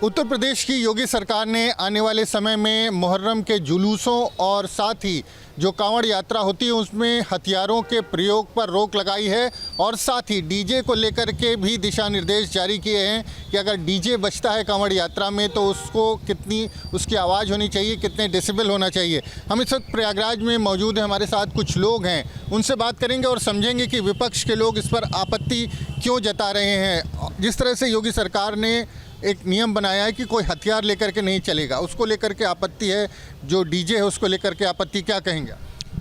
उत्तर प्रदेश की योगी सरकार ने आने वाले समय में मुहर्रम के जुलूसों और साथ ही जो कांवड़ यात्रा होती है उसमें हथियारों के प्रयोग पर रोक लगाई है और साथ ही डीजे को लेकर के भी दिशा निर्देश जारी किए हैं कि अगर डीजे बजता है कांवड़ यात्रा में तो उसको कितनी उसकी आवाज़ होनी चाहिए, कितने डेसिबल होना चाहिए। हम इस वक्त प्रयागराज में मौजूद हैं, हमारे साथ कुछ लोग हैं, उनसे बात करेंगे और समझेंगे कि विपक्ष के लोग इस पर आपत्ति क्यों जता रहे हैं। जिस तरह से योगी सरकार ने एक नियम बनाया है कि कोई हथियार लेकर के नहीं चलेगा, उसको लेकर के आपत्ति है। जो डीजे है उसको लेकर के आपत्ति, क्या कहेंगे?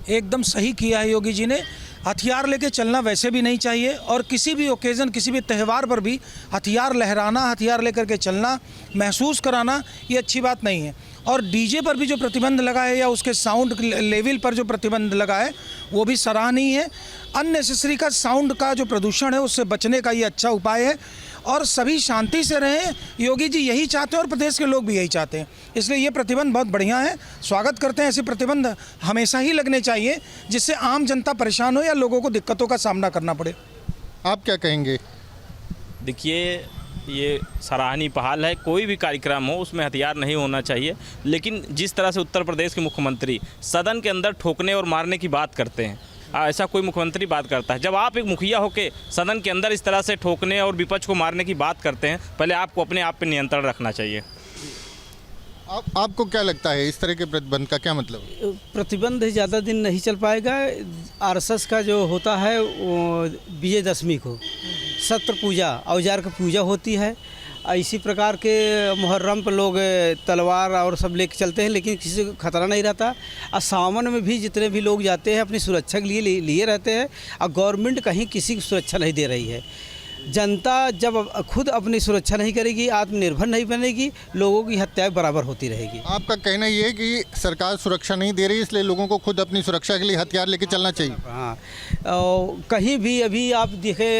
एकदम सही किया है योगी जी ने। हथियार लेके चलना वैसे भी नहीं चाहिए और किसी भी ओकेज़न, किसी भी त्यौहार पर भी हथियार लहराना, हथियार लेकर के चलना, महसूस कराना, ये अच्छी बात नहीं है। और डीजे पर भी जो प्रतिबंध लगा है या उसके साउंड लेवल पर जो प्रतिबंध लगा है वो भी सराहनीय है। अननेसेसरी का साउंड का जो प्रदूषण है उससे बचने का ये अच्छा उपाय है और सभी शांति से रहें। योगी जी यही चाहते हैं और प्रदेश के लोग भी यही चाहते हैं, इसलिए ये प्रतिबंध बहुत बढ़िया है। स्वागत करते हैं। ऐसे प्रतिबंध हमेशा ही लगने चाहिए जिससे आम जनता परेशान हो या लोगों को दिक्कतों का सामना करना पड़े। आप क्या कहेंगे? देखिए, ये सराहनीय पहल है। कोई भी कार्यक्रम हो उसमें हथियार नहीं होना चाहिए, लेकिन जिस तरह से उत्तर प्रदेश के मुख्यमंत्री सदन के अंदर ठोकने और मारने की बात करते हैं, ऐसा कोई मुख्यमंत्री बात करता है? जब आप एक मुखिया होकर सदन के अंदर इस तरह से ठोकने और विपक्ष को मारने की बात करते हैं, पहले आपको अपने आप पे नियंत्रण रखना चाहिए। आपको क्या लगता है इस तरह के प्रतिबंध का क्या मतलब? प्रतिबंध ज़्यादा दिन नहीं चल पाएगा। आरएसएस का जो होता है वो विजयदशमी को सत्र पूजा, औजार की पूजा होती है। इसी प्रकार के मुहर्रम पर लोग तलवार और सब लेके चलते हैं, लेकिन किसी को खतरा नहीं रहता। और सावन में भी जितने भी लोग जाते हैं अपनी सुरक्षा के लिए रहते हैं और गवर्नमेंट कहीं किसी की सुरक्षा नहीं दे रही है। जनता जब खुद अपनी सुरक्षा नहीं करेगी, आत्मनिर्भर नहीं बनेगी, लोगों की हत्याएं बराबर होती रहेगी। आपका कहना ये है कि सरकार सुरक्षा नहीं दे रही, इसलिए लोगों को खुद अपनी सुरक्षा के लिए हथियार लेके चलना चाहिए। हाँ, कहीं भी अभी आप देखे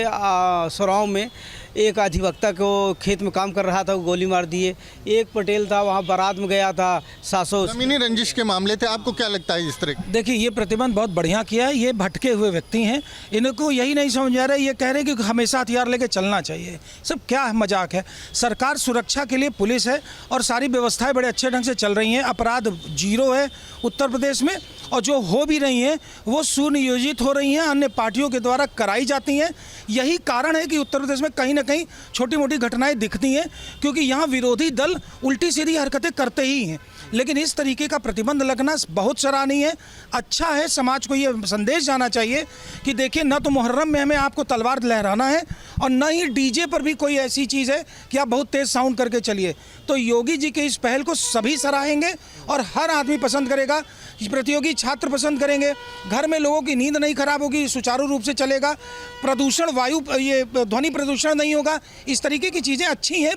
सराव में एक अधिवक्ता को खेत में काम कर रहा था, वो गोली मार दिए। एक पटेल था वहाँ बारात में गया था, 700 जमीनी रंजिश के मामले थे। आपको क्या लगता है इस तरह? देखिए, ये प्रतिबंध बहुत बढ़िया किया है। ये भटके हुए व्यक्ति हैं, इनको यही नहीं समझ आ रहा है। ये कह रहे हैं कि हमेशा हथियार लेके चलना चाहिए। सब क्या मजाक है। सरकार सुरक्षा के लिए पुलिस है और सारी व्यवस्थाएं बड़े अच्छे ढंग से चल रही हैं। अपराध जीरो है उत्तर प्रदेश में, और जो हो भी रही हैं वो सुनियोजित हो रही हैं, अन्य पार्टियों के द्वारा कराई जाती हैं। यही कारण है कि उत्तर प्रदेश में कहीं ना कहीं छोटी मोटी घटनाएं दिखती हैं, क्योंकि यहाँ विरोधी दल उल्टी सीधी हरकतें करते ही हैं। लेकिन इस तरीके का प्रतिबंध लगना बहुत सराहनीय है, अच्छा है। समाज को ये संदेश जाना चाहिए कि देखिए, न तो मुहर्रम में हमें आपको तलवार लहराना है और न ही डीजे पर भी कोई ऐसी चीज़ है कि आप बहुत तेज़ साउंड करके चलिए। तो योगी जी के इस पहल को सभी सराहेंगे और हर आदमी पसंद करेगा। प्रतियोगी छात्र पसंद करेंगे। घर में लोगों की नींद नहीं खराब होगी, सुचारू रूप से चलेगा। प्रदूषण, वायु, ये ध्वनि प्रदूषण नहीं होगा। इस तरीके की चीज़ें अच्छी हैं,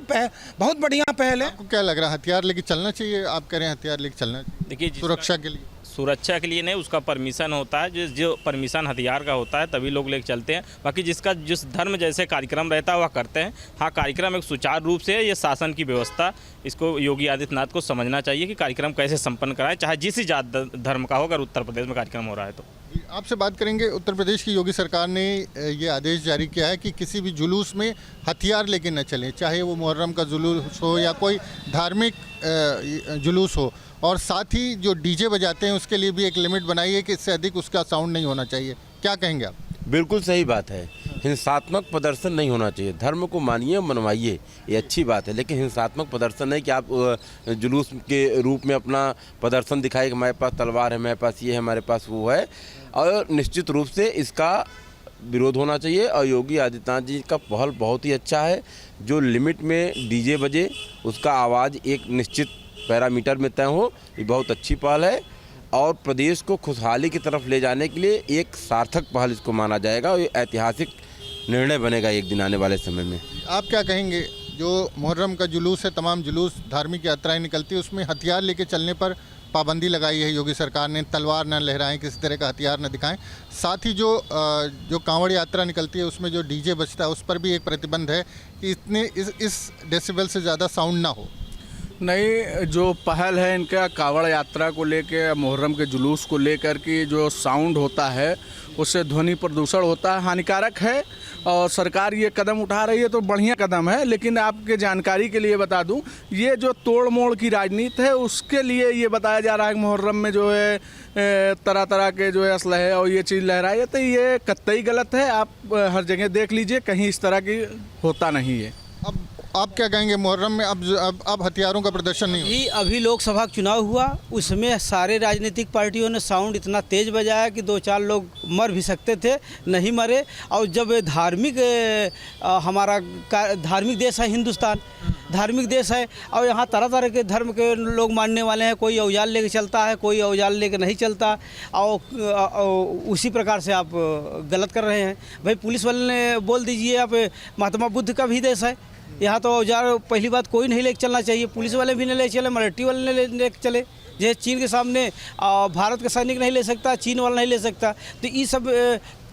बहुत बढ़िया पहल है। आपको क्या लग रहा है, हथियार लेके चलना चाहिए? आप कह रहे हैं हथियार लेके चलना चाहिए। देखिए, सुरक्षा के लिए, सुरक्षा के लिए नहीं, उसका परमिशन होता है। जो परमिशन हथियार का होता है तभी लोग लेके चलते हैं। बाकी जिस धर्म जैसे कार्यक्रम रहता है वह करते हैं। हाँ, कार्यक्रम एक सुचारू रूप से, ये शासन की व्यवस्था, इसको योगी आदित्यनाथ को समझना चाहिए कि कार्यक्रम कैसे संपन्न कराए, चाहे जिस ही जात धर्म का हो। अगर उत्तर प्रदेश में कार्यक्रम हो रहा है तो आपसे बात करेंगे। उत्तर प्रदेश की योगी सरकार ने ये आदेश जारी किया है कि किसी भी जुलूस में हथियार लेके न चलें, चाहे वो मुहर्रम का जुलूस हो या कोई धार्मिक जुलूस हो। और साथ ही जो डीजे बजाते हैं उसके लिए भी एक लिमिट बनाई है कि इससे अधिक उसका साउंड नहीं होना चाहिए। क्या कहेंगे आप? बिल्कुल सही बात है। हिंसात्मक प्रदर्शन नहीं होना चाहिए। धर्म को मानिए, मनवाइए, ये अच्छी बात है, लेकिन हिंसात्मक प्रदर्शन नहीं कि आप जुलूस के रूप में अपना प्रदर्शन दिखाए कि हमारे पास तलवार है, हमारे पास ये है, हमारे पास वो है। और निश्चित रूप से इसका विरोध होना चाहिए। और योगी आदित्यनाथ जी का पहल बहुत ही अच्छा है। जो लिमिट में डीजे बजे, उसका आवाज़ एक निश्चित पैरामीटर में तय हो, ये बहुत अच्छी पहल है और प्रदेश को खुशहाली की तरफ ले जाने के लिए एक सार्थक पहल इसको माना जाएगा और ये ऐतिहासिक निर्णय बनेगा एक दिन आने वाले समय में। आप क्या कहेंगे? जो मुहर्रम का जुलूस है, तमाम जुलूस, धार्मिक यात्राएं निकलती है, उसमें हथियार लेके चलने पर पाबंदी लगाई है योगी सरकार ने। तलवार न लहराएं, किसी तरह का हथियार न दिखाएं। साथ ही जो कांवड़ यात्रा निकलती है उसमें जो डीजे बजता है उस पर भी एक प्रतिबंध है कि इस डेसिबल से ज़्यादा साउंड ना हो। नई जो पहल है इनका कांवड़ यात्रा को लेकर, मुहर्रम के जुलूस को लेकर कि जो साउंड होता है उससे ध्वनि प्रदूषण होता है, हानिकारक है। और सरकार ये कदम उठा रही है तो बढ़िया कदम है। लेकिन आपके जानकारी के लिए बता दूं, ये जो तोड़ मोड़ की राजनीति है उसके लिए ये बताया जा रहा है कि मुहर्रम में जो है तरह तरह के जो है असलहे और ये चीज़ लहराई है, तो ये कतई गलत है। आप हर जगह देख लीजिए, कहीं इस तरह की होता नहीं है। अब आप क्या कहेंगे, मुहर्रम में अब हथियारों का प्रदर्शन नहीं जी, अभी लोकसभा का चुनाव हुआ, उसमें सारे राजनीतिक पार्टियों ने साउंड इतना तेज बजाया कि 2-4 लोग मर भी सकते थे, नहीं मरे। और जब धार्मिक हमारा धार्मिक देश है हिंदुस्तान, धार्मिक देश है और यहाँ तरह तरह के धर्म के लोग मानने वाले हैं। कोई औजार लेके चलता है, कोई औजार लेके नहीं चलता, और उसी प्रकार से आप गलत कर रहे हैं। भाई पुलिस वाले ने बोल दीजिए, आप महात्मा बुद्ध का भी देश है, यहाँ तो औजार पहली बात कोई नहीं लेके चलना चाहिए। पुलिस वाले भी नहीं ले चले, मिलिट्री वाले नहीं लेके चले। जैसे चीन के सामने भारत का सैनिक नहीं ले सकता, चीन वाला नहीं ले सकता। तो ये सब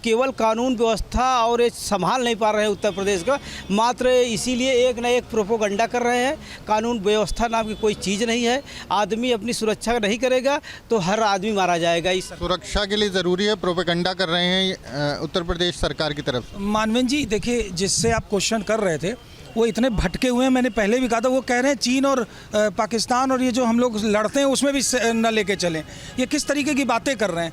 केवल कानून व्यवस्था और ये संभाल नहीं पा रहे हैं उत्तर प्रदेश का, मात्र इसीलिए एक न एक प्रोपोगंडा कर रहे हैं। कानून व्यवस्था नाम की कोई चीज़ नहीं है। आदमी अपनी सुरक्षा नहीं करेगा तो हर आदमी मारा जाएगा। इस सुरक्षा के लिए ज़रूरी है, प्रोपेगंडा कर रहे हैं उत्तर प्रदेश सरकार की तरफ से। मानवेंद्र जी देखिए, जिससे आप क्वेश्चन कर रहे थे वो इतने भटके हुए हैं। मैंने पहले भी कहा था, वो कह रहे हैं चीन और पाकिस्तान और ये जो हम लोग लड़ते हैं उसमें भी न लेके चलें। ये किस तरीके की बातें कर रहे हैं?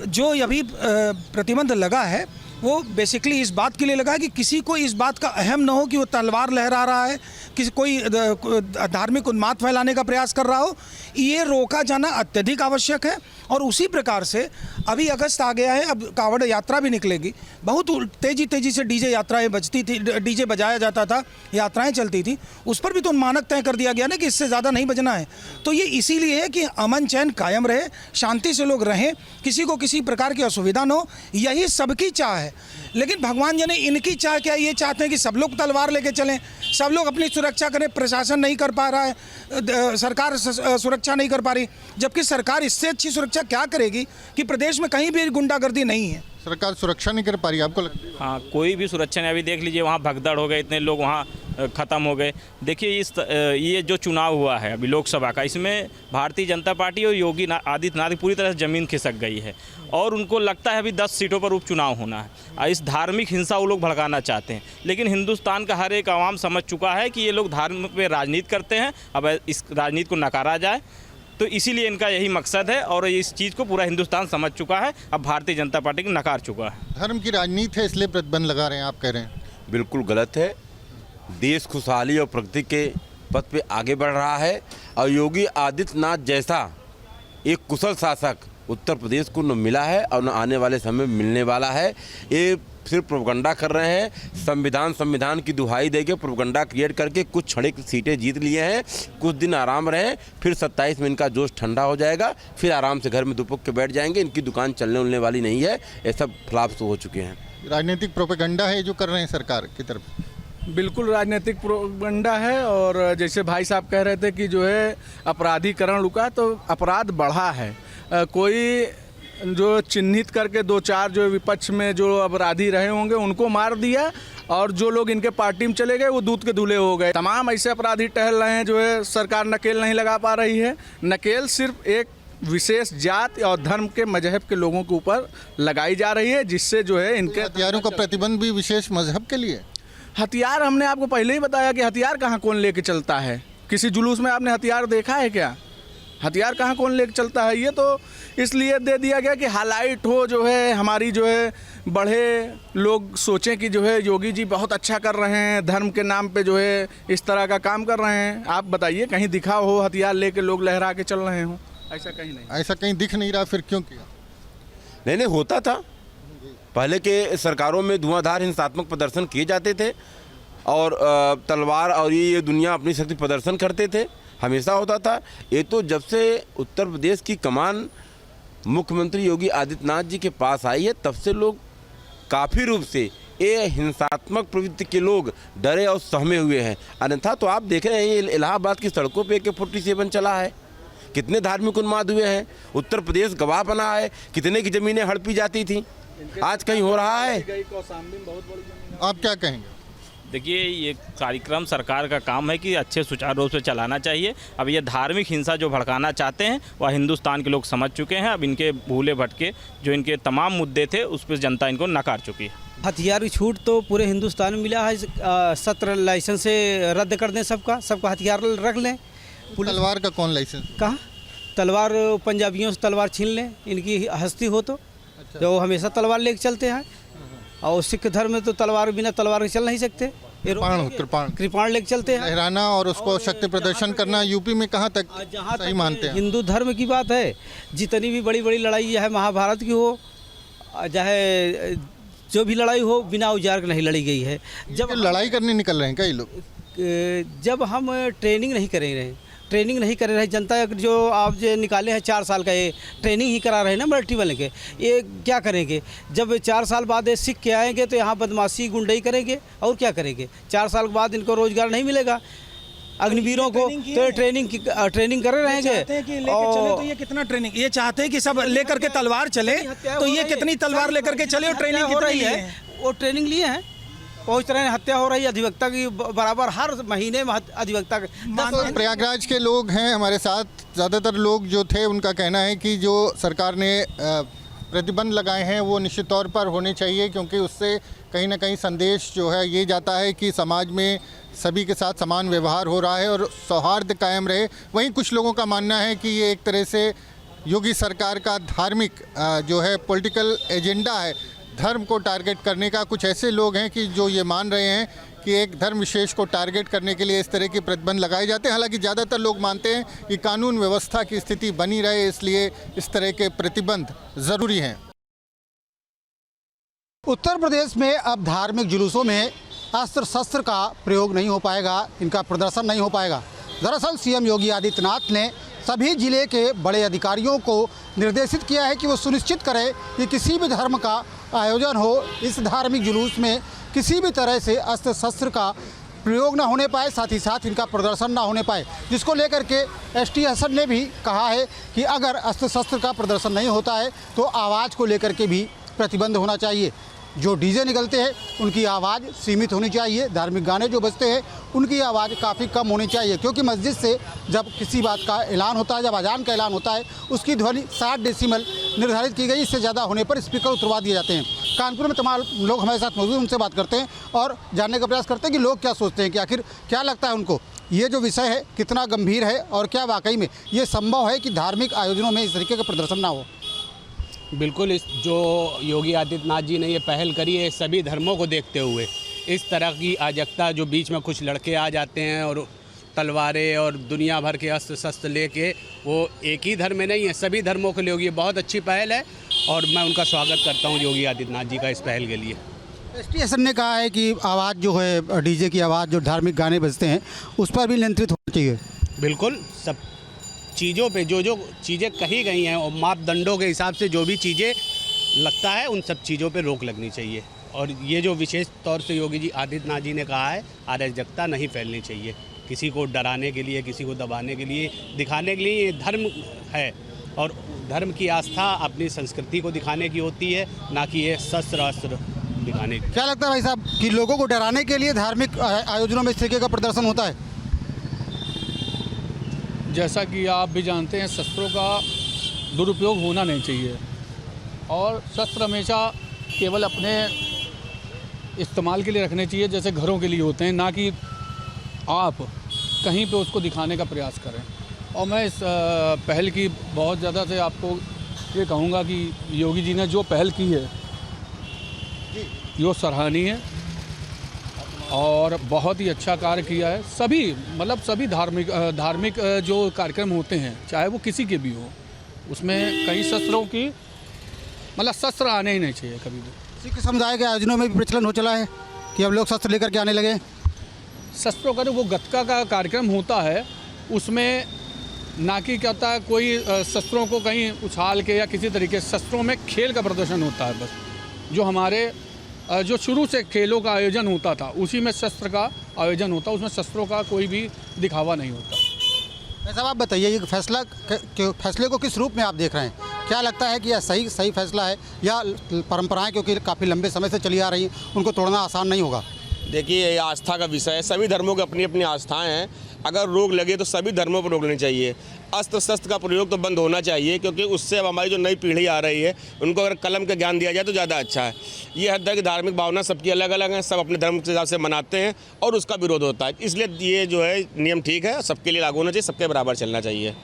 जो अभी प्रतिबंध लगा है वो बेसिकली इस बात के लिए लगा है कि किसी को इस बात का अहम न हो कि वो तलवार लहरा रहा है, किसी कोई धार्मिक उन्माद फैलाने का प्रयास कर रहा हो। ये रोका जाना अत्यधिक आवश्यक है। और उसी प्रकार से अभी अगस्त आ गया है, अब कावड़ यात्रा भी निकलेगी। बहुत तेज़ी से डीजे यात्राएं बजती थी, डीजे बजाया जाता था, यात्राएं चलती थी, उस पर भी तो मानक तय कर दिया गया ना कि इससे ज़्यादा नहीं बजना है। तो ये इसीलिए है कि अमन चैन कायम रहे, शांति से लोग रहें, किसी को किसी प्रकार की असुविधा न हो, यही सबकी चाह है। लेकिन भगवान जी ने इनकी चाह क्या, ये चाहते हैं कि सब लोग तलवार लेके चलें, सब लोग अपनी सुरक्षा करें। प्रशासन नहीं कर पा रहा है, सरकार सुरक्षा नहीं कर पा रही, जबकि सरकार इससे अच्छी सुरक्षा क्या करेगी कि प्रदेश में कहीं भी गुंडागर्दी नहीं है। सरकार सुरक्षा नहीं कर पा रही, आपको लगता है? हाँ, कोई भी सुरक्षा नहीं। अभी देख लीजिए, वहाँ भगदड़ हो गए, इतने लोग वहाँ ख़त्म हो गए। देखिए ये जो चुनाव हुआ है अभी लोकसभा का, इसमें भारतीय जनता पार्टी और योगी आदित्यनाथ पूरी तरह से ज़मीन खिसक गई है और उनको लगता है अभी 10 सीटों पर उपचुनाव होना है। इस धार्मिक हिंसा वो लोग भड़काना चाहते हैं, लेकिन हिंदुस्तान का हर एक आवाम समझ चुका है कि ये लोग धर्म पे राजनीति करते हैं। अब इस राजनीति को नकारा जाए, तो इसीलिए इनका यही मकसद है और इस चीज़ को पूरा हिंदुस्तान समझ चुका है। अब भारतीय जनता पार्टी को नकार चुका है। धर्म की राजनीति है इसलिए प्रतिबंध लगा रहे हैं, आप कह रहे हैं? बिल्कुल गलत है। देश खुशहाली और प्रगति के पथ पे आगे बढ़ रहा है और योगी आदित्यनाथ जैसा एक कुशल शासक उत्तर प्रदेश को न मिला है और न आने वाले समय में मिलने वाला है। ये सिर्फ प्रोपगंडा कर रहे हैं, संविधान की दुहाई देके प्रोपगंडा क्रिएट करके कुछ क्षणिक सीटें जीत लिए हैं। कुछ दिन आराम रहें, फिर 27 में इनका जोश ठंडा हो जाएगा, फिर आराम से घर में दुपक के बैठ जाएंगे। इनकी दुकान चलने उलने वाली नहीं है, ये सब फ्लॉप हो चुके हैं। राजनीतिक प्रोपेगंडा है जो कर रहे हैं सरकार की तरफ से। बिल्कुल राजनीतिक प्रोपगंडा है। और जैसे भाई साहब कह रहे थे कि जो है अपराधीकरण रुका, तो अपराध बढ़ा है। कोई जो चिन्हित करके 2-4 जो विपक्ष में जो अपराधी रहे होंगे उनको मार दिया और जो लोग इनके पार्टी में चले गए वो दूध के दूल्हे हो गए। तमाम ऐसे अपराधी टहल रहे हैं, जो है सरकार नकेल नहीं लगा पा रही है। नकेल सिर्फ एक विशेष जात और धर्म के मजहब के लोगों के ऊपर लगाई जा रही है, जिससे जो है इनके हथियारों का प्रतिबंध भी विशेष मजहब के लिए। हथियार हमने आपको पहले ही बताया कि हथियार कहाँ कौन लेके चलता है। किसी जुलूस में आपने हथियार देखा है क्या? हथियार कहाँ कौन लेके चलता है? ये तो इसलिए दे दिया गया कि हाईलाइट हो, जो है हमारी जो है बढ़े, लोग सोचें कि जो है योगी जी बहुत अच्छा कर रहे हैं, धर्म के नाम पे जो है इस तरह का काम कर रहे हैं। आप बताइए, कहीं दिखा हो हथियार लेके लोग लहरा के चल रहे हों? ऐसा कहीं नहीं। ऐसा कहीं दिख नहीं रहा, फिर क्यों किया? नहीं होता था। पहले के सरकारों में धुआंधार हिंसात्मक प्रदर्शन किए जाते थे और तलवार और ये दुनिया अपनी शक्ति प्रदर्शन करते थे, हमेशा होता था। ये तो जब से उत्तर प्रदेश की कमान मुख्यमंत्री योगी आदित्यनाथ जी के पास आई है, तब से लोग काफ़ी रूप से ये हिंसात्मक प्रवृत्ति के लोग डरे और सहमे हुए हैं। अन्यथा तो आप देख रहे हैं इलाहाबाद की सड़कों पे AK-47 चला है, कितने धार्मिक उन्माद हुए हैं। उत्तर प्रदेश गवाह बना है, कितने की ज़मीनें हड़पी जाती थी, आज कहीं हो रहा है। आप क्या कहेंगे? देखिए, ये कार्यक्रम सरकार का काम है कि अच्छे सुचारू रूप से चलाना चाहिए। अब ये धार्मिक हिंसा जो भड़काना चाहते हैं वह हिंदुस्तान के लोग समझ चुके हैं। अब इनके भूले भटके जो इनके तमाम मुद्दे थे उस पर जनता इनको नकार चुकी है। हथियार की छूट तो पूरे हिंदुस्तान में मिला है। सत्र लाइसेंस से रद्द कर दें सबका हथियार रख लें। तलवार का कौन लाइसेंस? कहाँ तलवार पंजाबियों से तलवार छीन लें, इनकी हस्ती हो तो। जो हमेशा तलवार लेके चलते हैं, और सिख धर्म में तो तलवार बिना तलवार के चल नहीं सकते। कृपाण लेके चलते हैं। लहराना और उसको शक्ति प्रदर्शन करना यूपी में कहाँ तक सही मानते हैं? हिंदू धर्म की बात है, जितनी भी बड़ी बड़ी लड़ाई चाहे महाभारत की हो, चाहे जो भी लड़ाई हो, बिना औजार के नहीं लड़ी गई है। जब लड़ाई करने निकल रहे हैं कई लोग, जब हम ट्रेनिंग नहीं कर रहे जनता जो आप जो निकाले हैं 4 साल का, ये ट्रेनिंग ही करा रहे हैं ना मिलिट्री वाले के, ये क्या करेंगे? जब 4 साल बाद ये सीख के आएंगे तो यहाँ बदमाशी गुंडई करेंगे और क्या करेंगे? 4 साल के बाद इनको रोजगार नहीं मिलेगा। अग्निवीरों को तो ट्रेनिंग कर रहेंगे। तो ये कितना ट्रेनिंग, ये चाहते हैं कि सब लेकर के तलवार चले, तो ये कितनी तलवार लेकर के चले और ट्रेनिंग हो रही है? वो ट्रेनिंग लिए हैं, पहुंच रहे हैं, हत्या हो रही है अधिवक्ता की बराबर हर महीने में अधिवक्ता। तो प्रयागराज के लोग हैं हमारे साथ, ज़्यादातर लोग जो थे उनका कहना है कि जो सरकार ने प्रतिबंध लगाए हैं वो निश्चित तौर पर होने चाहिए, क्योंकि उससे कहीं ना कहीं संदेश जो है ये जाता है कि समाज में सभी के साथ समान व्यवहार हो रहा है और सौहार्द कायम रहे। वहीं कुछ लोगों का मानना है कि ये एक तरह से योगी सरकार का धार्मिक जो है पॉलिटिकल एजेंडा है, धर्म को टारगेट करने का। कुछ ऐसे लोग हैं कि जो ये मान रहे हैं कि एक धर्म विशेष को टारगेट करने के लिए इस तरह के प्रतिबंध लगाए जाते हैं। हालांकि ज़्यादातर लोग मानते हैं कि कानून व्यवस्था की स्थिति बनी रहे, इसलिए इस तरह के प्रतिबंध ज़रूरी हैं। उत्तर प्रदेश में अब धार्मिक जुलूसों में अस्त्र शस्त्र का प्रयोग नहीं हो पाएगा, इनका प्रदर्शन नहीं हो पाएगा। दरअसल सीएम योगी आदित्यनाथ ने सभी जिले के बड़े अधिकारियों को निर्देशित किया है कि वो सुनिश्चित करें कि किसी भी धर्म का आयोजन हो, इस धार्मिक जुलूस में किसी भी तरह से अस्त्र शस्त्र का प्रयोग ना होने पाए, साथ ही साथ इनका प्रदर्शन ना होने पाए। जिसको लेकर के एसटी हसन ने भी कहा है कि अगर अस्त्र शस्त्र का प्रदर्शन नहीं होता है तो आवाज़ को लेकर के भी प्रतिबंध होना चाहिए। जो डीजे निकलते हैं उनकी आवाज़ सीमित होनी चाहिए, धार्मिक गाने जो बजते हैं उनकी आवाज़ काफ़ी कम होनी चाहिए, क्योंकि मस्जिद से जब किसी बात का ऐलान होता है, जब अजान का ऐलान होता है, उसकी ध्वनि 60 डेसिमल निर्धारित की गई। इससे ज़्यादा होने पर स्पीकर उतरवा दिए जाते हैं। कानपुर में तमाम लोग हमारे साथ मौजूद, उनसे बात करते हैं और जानने का प्रयास करते हैं कि लोग क्या सोचते हैं, कि आखिर क्या लगता है उनको, ये जो विषय है कितना गंभीर है और क्या वाकई में ये संभव है कि धार्मिक आयोजनों में इस तरीके का प्रदर्शन ना हो। बिल्कुल, इस जो योगी आदित्यनाथ जी ने ये पहल करी है सभी धर्मों को देखते हुए, इस तरह की अराजकता जो बीच में कुछ लड़के आ जाते हैं और तलवारें और दुनिया भर के अस्त्र शस्त्र लेके, वो एक ही धर्म में नहीं है, सभी धर्मों के लिए ये बहुत अच्छी पहल है और मैं उनका स्वागत करता हूँ योगी आदित्यनाथ जी का इस पहल के लिए। एसटी हसन ने कहा है कि आवाज़ जो है डीजे की आवाज़, जो धार्मिक गाने बजते हैं उस पर भी नियंत्रित होना चाहिए। बिल्कुल, सब चीज़ों पे जो चीज़ें कही गई हैं और मापदंडों के हिसाब से जो भी चीज़ें लगता है उन सब चीज़ों पे रोक लगनी चाहिए। और ये जो विशेष तौर से योगी जी आदित्यनाथ जी ने कहा है, अराजकता नहीं फैलनी चाहिए, किसी को डराने के लिए, किसी को दबाने के लिए, दिखाने के लिए। ये धर्म है और धर्म की आस्था अपनी संस्कृति को दिखाने की होती है, ना कि ये शस्त्र अस्त्र दिखाने की। क्या लगता है भाई साहब कि लोगों को डराने के लिए धार्मिक आयोजनों में इस तरीके का प्रदर्शन होता है? जैसा कि आप भी जानते हैं, शस्त्रों का दुरुपयोग होना नहीं चाहिए और शस्त्र हमेशा केवल अपने इस्तेमाल के लिए रखने चाहिए, जैसे घरों के लिए होते हैं, ना कि आप कहीं पे उसको दिखाने का प्रयास करें। और मैं इस पहल की बहुत ज़्यादा से आपको ये कहूँगा कि योगी जी ने जो पहल की है वो सराहनीय है और बहुत ही अच्छा कार्य किया है। सभी धार्मिक जो कार्यक्रम होते हैं, चाहे वो किसी के भी हो, उसमें कई शस्त्रों की शस्त्र आने ही नहीं चाहिए कभी भी। सिख समुदाय के आयोजनों में भी प्रचलन हो चला है कि अब लोग शस्त्र लेकर के आने लगे। शस्त्रों का वो गतका का कार्यक्रम होता है, उसमें ना कि क्या होता है, कोई शस्त्रों को कहीं उछाल के या किसी तरीके से शस्त्रों में खेल का प्रदर्शन होता है। बस जो हमारे जो शुरू से खेलों का आयोजन होता था उसी में शस्त्र का आयोजन होता, उसमें शस्त्रों का कोई भी दिखावा नहीं होता। ऐसा आप बताइए, ये फैसले को किस रूप में आप देख रहे हैं? क्या लगता है कि यह सही फैसला है या परंपराएं क्योंकि काफ़ी लंबे समय से चली आ रही हैं उनको तोड़ना आसान नहीं होगा? देखिए, ये आस्था का विषय है। सभी धर्मों की अपनी अपनी आस्थाएं हैं। अगर रोक लगे तो सभी धर्मों पर रोक लेनी चाहिए। अस्त्र शस्त्र का प्रयोग तो बंद होना चाहिए, क्योंकि उससे अब हमारी जो नई पीढ़ी आ रही है उनको अगर कलम का ज्ञान दिया जाए तो ज़्यादा अच्छा है। ये हर तरह की धार्मिक भावना सबकी अलग अलग है, सब अपने धर्म के हिसाब से मनाते हैं और उसका विरोध होता है। इसलिए ये जो है नियम ठीक है, सबके लिए लागू होना चाहिए, सबके बराबर चलना चाहिए।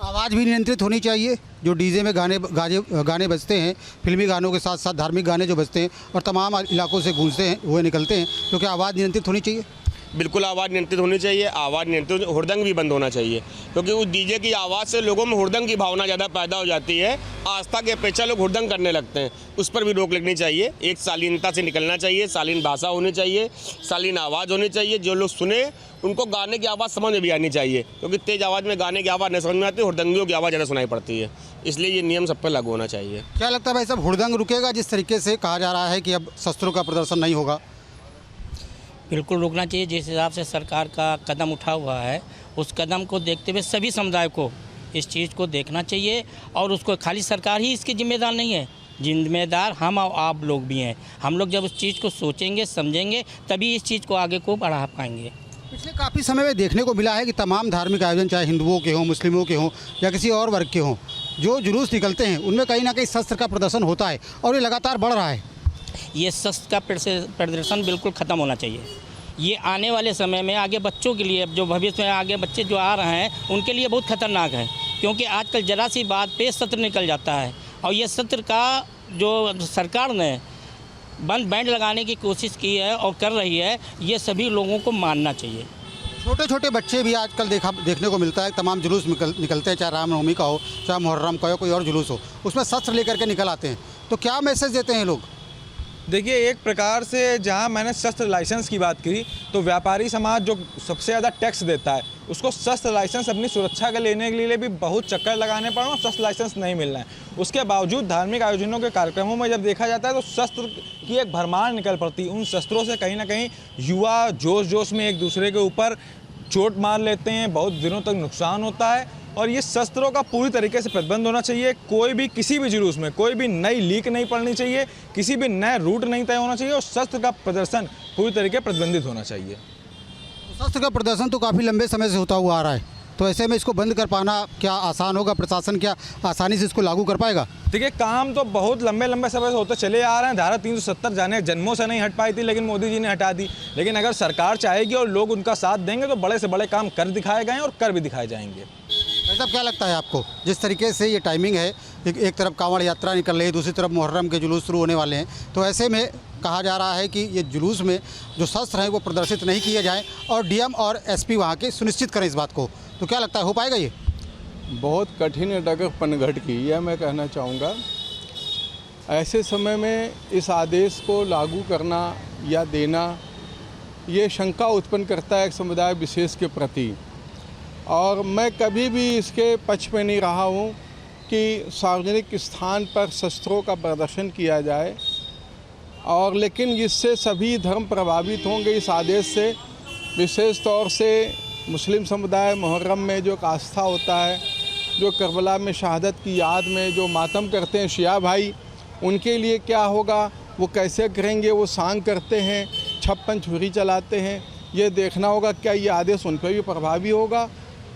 आवाज़ भी नियंत्रित होनी चाहिए। जो डीजे में गाने बजते हैं, फिल्मी गानों के साथ साथ धार्मिक गाने जो बजते हैं और तमाम इलाकों से गूंजते हैं हुए निकलते हैं, तो क्या आवाज़ नियंत्रित होनी चाहिए? बिल्कुल आवाज़ नियंत्रित होनी चाहिए। आवाज़ नियंत्रित, हुड़दंग भी बंद होना चाहिए, क्योंकि उस डीजे की आवाज़ से लोगों में हुड़दंग की भावना ज़्यादा पैदा हो जाती है। आस्था की अपेक्षा लोग हुड़दंग करने लगते हैं। उस पर भी रोक लगनी चाहिए। एक शालीनता से निकलना चाहिए, शालीन भाषा होनी चाहिए, शालीन आवाज़ होनी चाहिए। जो लोग सुने उनको गाने की आवाज़ समझ में भी आनी चाहिए, क्योंकि तेज़ आवाज़ में गाने की आवाज़ नहीं समझ में आती, हुड़दंगियों की आवाज़ ज़्यादा सुनाई पड़ती है। इसलिए ये नियम सब पर लागू होना चाहिए। क्या लगता है भाई साहब, हुड़दंग रुकेगा? जिस तरीके से कहा जा रहा है कि अब शस्त्रों का प्रदर्शन नहीं होगा। बिल्कुल रोकना चाहिए। जिस हिसाब से सरकार का कदम उठा हुआ है, उस कदम को देखते हुए सभी समुदाय को इस चीज़ को देखना चाहिए। और उसको खाली सरकार ही इसकी जिम्मेदार नहीं है, जिम्मेदार हम और आप लोग भी हैं। हम लोग जब उस चीज़ को सोचेंगे, समझेंगे, तभी इस चीज़ को आगे को बढ़ा पाएंगे। पिछले काफ़ी समय में देखने को मिला है कि तमाम धार्मिक आयोजन, चाहे हिंदुओं के हों, मुस्लिमों के हों या किसी और वर्ग के हों, जो जुलूस निकलते हैं उनमें कहीं ना कहीं शस्त्र का प्रदर्शन होता है और ये लगातार बढ़ रहा है। ये शस्त्र का प्रदर्शन बिल्कुल ख़त्म होना चाहिए। ये आने वाले समय में आगे बच्चों के लिए, जो भविष्य में आगे बच्चे जो आ रहे हैं उनके लिए बहुत ख़तरनाक है, क्योंकि आजकल ज़रा सी बात पे सत्र निकल जाता है। और ये सत्र का जो सरकार ने बैंड लगाने की कोशिश की है और कर रही है, ये सभी लोगों को मानना चाहिए। छोटे छोटे बच्चे भी आजकल देखने को मिलता है। तमाम जुलूस निकलते हैं, चाहे रामनवमी का हो, चाहे मुहर्रम का हो, कोई और जुलूस हो, उसमें शस्त्र लेकर के निकल आते हैं। तो क्या मैसेज देते हैं लोग? देखिए, एक प्रकार से जहां मैंने शस्त्र लाइसेंस की बात की, तो व्यापारी समाज जो सबसे ज़्यादा टैक्स देता है, उसको शस्त्र लाइसेंस अपनी सुरक्षा के लेने के लिए भी बहुत चक्कर लगाने पड़ रहे हैं, शस्त्र लाइसेंस नहीं मिल रहा है। उसके बावजूद धार्मिक आयोजनों के कार्यक्रमों में जब देखा जाता है तो शस्त्र की एक भरमार निकल पड़ती है। उन शस्त्रों से कहीं ना कहीं युवा जोश में एक दूसरे के ऊपर चोट मार लेते हैं, बहुत दिनों तक नुकसान होता है। और ये शस्त्रों का पूरी तरीके से प्रतिबंध होना चाहिए। कोई भी किसी भी जुलूस में कोई भी नई लीक नहीं पड़नी चाहिए, किसी भी नए रूट नहीं तय होना चाहिए और शस्त्र का प्रदर्शन पूरी तरीके प्रतिबंधित होना चाहिए। शस्त्र का प्रदर्शन तो काफ़ी लंबे समय से होता हुआ आ रहा है, तो ऐसे में इसको बंद कर पाना क्या आसान होगा? प्रशासन क्या आसानी से इसको लागू कर पाएगा? देखिए, काम तो बहुत लंबे समय से होते चले आ रहे हैं। धारा 370 जाने जन्मों से नहीं हट पाई थी, लेकिन मोदी जी ने हटा दी। लेकिन अगर सरकार चाहेगी और लोग उनका साथ देंगे तो बड़े से बड़े काम कर दिखाए गए और कर भी दिखाए जाएंगे। ऐसा क्या लगता है आपको, जिस तरीके से ये टाइमिंग है, एक तरफ कांवड़ यात्रा निकल रही है, दूसरी तरफ मुहर्रम के जुलूस शुरू होने वाले हैं, तो ऐसे में कहा जा रहा है कि ये जुलूस में जो शस्त्र हैं वो प्रदर्शित नहीं किए जाएं और डीएम और एसपी वहाँ के सुनिश्चित करें इस बात को, तो क्या लगता है हो पाएगा ये? बहुत कठिन है डगर पनघट की, यह मैं कहना चाहूँगा। ऐसे समय में इस आदेश को लागू करना या देना, ये शंका उत्पन्न करता है एक समुदाय विशेष के प्रति। और मैं कभी भी इसके पक्ष में नहीं रहा हूँ कि सार्वजनिक स्थान पर शस्त्रों का प्रदर्शन किया जाए, और लेकिन इससे सभी धर्म प्रभावित होंगे इस आदेश से। विशेष तौर से मुस्लिम समुदाय मुहर्रम में जो आस्था होता है, जो करबला में शहादत की याद में जो मातम करते हैं शिया भाई, उनके लिए क्या होगा, वो कैसे करेंगे? वो सांग करते हैं, 56 छुरी चलाते हैं, ये देखना होगा क्या ये आदेश उन पर भी प्रभावी होगा।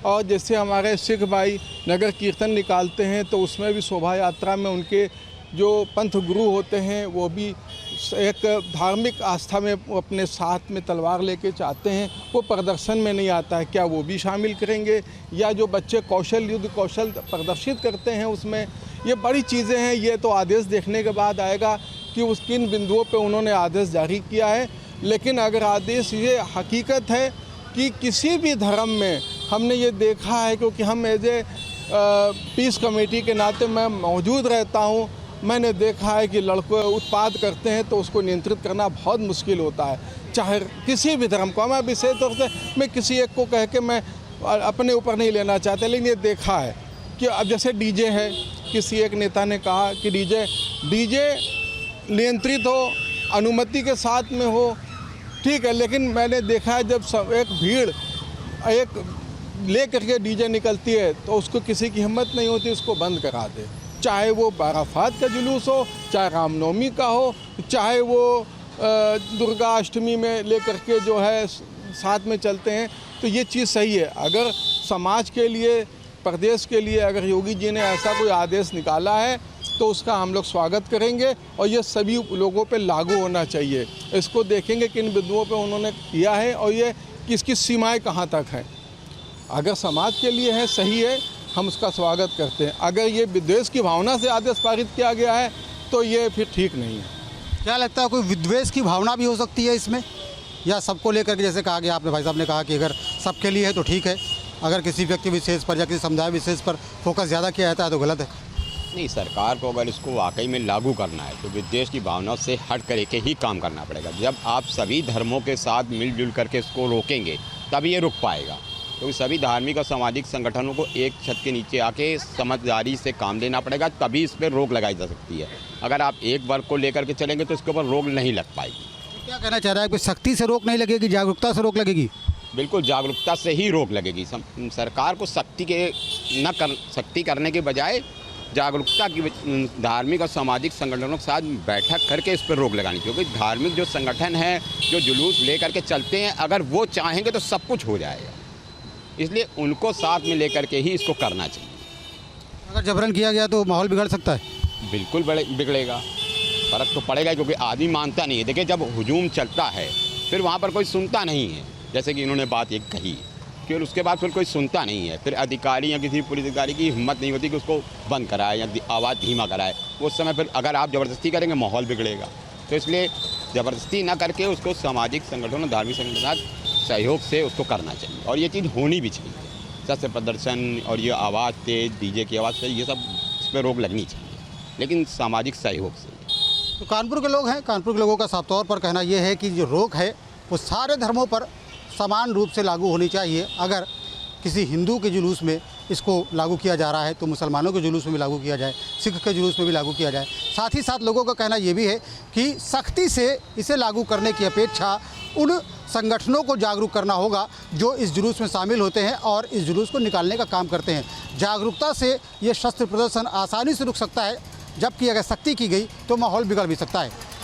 और जैसे हमारे सिख भाई नगर कीर्तन निकालते हैं, तो उसमें भी शोभा यात्रा में उनके जो पंथ गुरु होते हैं वो भी एक धार्मिक आस्था में अपने साथ में तलवार लेके चाहते हैं, वो प्रदर्शन में नहीं आता है, क्या वो भी शामिल करेंगे? या जो बच्चे युद्ध कौशल प्रदर्शित करते हैं उसमें, ये बड़ी चीज़ें हैं। ये तो आदेश देखने के बाद आएगा कि उस किन बिंदुओं पे उन्होंने आदेश जारी किया है। लेकिन अगर आदेश ये हकीकत है कि किसी भी धर्म में हमने ये देखा है, क्योंकि हम एज ए पीस कमेटी के नाते मैं मौजूद रहता हूँ, मैंने देखा है कि लड़के उत्पाद करते हैं तो उसको नियंत्रित करना बहुत मुश्किल होता है, चाहे किसी भी धर्म को। मैं विशेष तौर से मैं किसी एक को कह के मैं अपने ऊपर नहीं लेना चाहता, लेकिन ये देखा है कि अब जैसे डीजे है, किसी एक नेता ने कहा कि डीजे नियंत्रित हो, अनुमति के साथ में हो, ठीक है, लेकिन मैंने देखा है जब एक भीड़ एक ले करके डीजे निकलती है तो उसको किसी की हिम्मत नहीं होती उसको बंद करा दे। चाहे वो अराफात का जुलूस हो, चाहे रामनवमी का हो, चाहे वो दुर्गा अष्टमी में लेकर के जो है साथ में चलते हैं, तो ये चीज़ सही है। अगर समाज के लिए, प्रदेश के लिए अगर योगी जी ने ऐसा कोई आदेश निकाला है तो उसका हम लोग स्वागत करेंगे और ये सभी लोगों पे लागू होना चाहिए। इसको देखेंगे किन बिंदुओं पे उन्होंने किया है और ये किसकी सीमाएं कहाँ तक हैं। अगर समाज के लिए है, सही है, हम उसका स्वागत करते हैं। अगर ये विद्वेष की भावना से आदेश पारित किया गया है तो ये फिर ठीक नहीं है। क्या लगता है कोई विद्वेष की भावना भी हो सकती है इसमें, या सबको लेकर के, जैसे कहा गया आपने, भाई साहब ने कहा कि अगर सबके लिए है तो ठीक है, अगर किसी व्यक्ति विशेष पर या किसी समुदाय विशेष पर फोकस ज़्यादा किया जाता है तो गलत है? नहीं, सरकार को अगर इसको वाकई में लागू करना है तो विद्वेष की भावना से हट करके ही काम करना पड़ेगा। जब आप सभी धर्मों के साथ मिलजुल करके इसको रोकेंगे तब ये रुक पाएगा। क्योंकि सभी धार्मिक और सामाजिक संगठनों को एक छत के नीचे आके समझदारी से काम लेना पड़ेगा, तभी इस पर रोक लगाई जा सकती है। अगर आप एक वर्ग को लेकर के चलेंगे तो इसके ऊपर रोक नहीं लग पाएगी। क्या कहना चाह रहा है, कोई सख्ती से रोक नहीं लगेगी, जागरूकता से रोक लगेगी? बिल्कुल जागरूकता से ही रोक लगेगी। सरकार को सख्ती करने के बजाय जागरूकता की धार्मिक और सामाजिक संगठनों के साथ बैठक करके इस पर रोक लगानी चाहिए। क्योंकि धार्मिक जो संगठन हैं, जो जुलूस लेकर के चलते हैं, अगर वो चाहेंगे तो सब कुछ हो जाएगा। इसलिए उनको साथ में लेकर के ही इसको करना चाहिए। अगर जबरन किया गया तो माहौल बिगड़ सकता है? बिल्कुल बिगड़ेगा, फ़र्क तो पड़ेगा, क्योंकि आदमी मानता नहीं है। देखिए, जब हुजूम चलता है फिर वहाँ पर कोई सुनता नहीं है, जैसे कि इन्होंने बात एक कही, फिर उसके बाद फिर कोई सुनता नहीं है। फिर अधिकारी या किसी पुलिस अधिकारी की हिम्मत नहीं होती कि उसको बंद कराए या आवाज़ धीमा कराए। उस समय फिर अगर आप ज़बरदस्ती करेंगे माहौल बिगड़ेगा। तो इसलिए ज़बरदस्ती ना करके उसको सामाजिक संगठनों, धार्मिक संगठनों के साथ सहयोग से उसको करना चाहिए। और ये चीज़ होनी भी चाहिए। शस्त्र प्रदर्शन और ये आवाज़ तेज, डीजे की आवाज़ से, ये सब इस पर रोक लगनी चाहिए, लेकिन सामाजिक सहयोग से। तो कानपुर के लोग हैं, कानपुर के लोगों का साफ तौर पर कहना यह है कि जो रोक है वो सारे धर्मों पर समान रूप से लागू होनी चाहिए। अगर किसी हिंदू के जुलूस में इसको लागू किया जा रहा है तो मुसलमानों के जुलूस में भी लागू किया जाए, सिख के जुलूस में भी लागू किया जाए। साथ ही साथ लोगों का कहना ये भी है कि सख्ती से इसे लागू करने की अपेक्षा उन संगठनों को जागरूक करना होगा जो इस जुलूस में शामिल होते हैं और इस जुलूस को निकालने का काम करते हैं। जागरूकता से ये शस्त्र प्रदर्शन आसानी से रुक सकता है, जबकि अगर सख्ती की गई तो माहौल बिगड़ भी सकता है।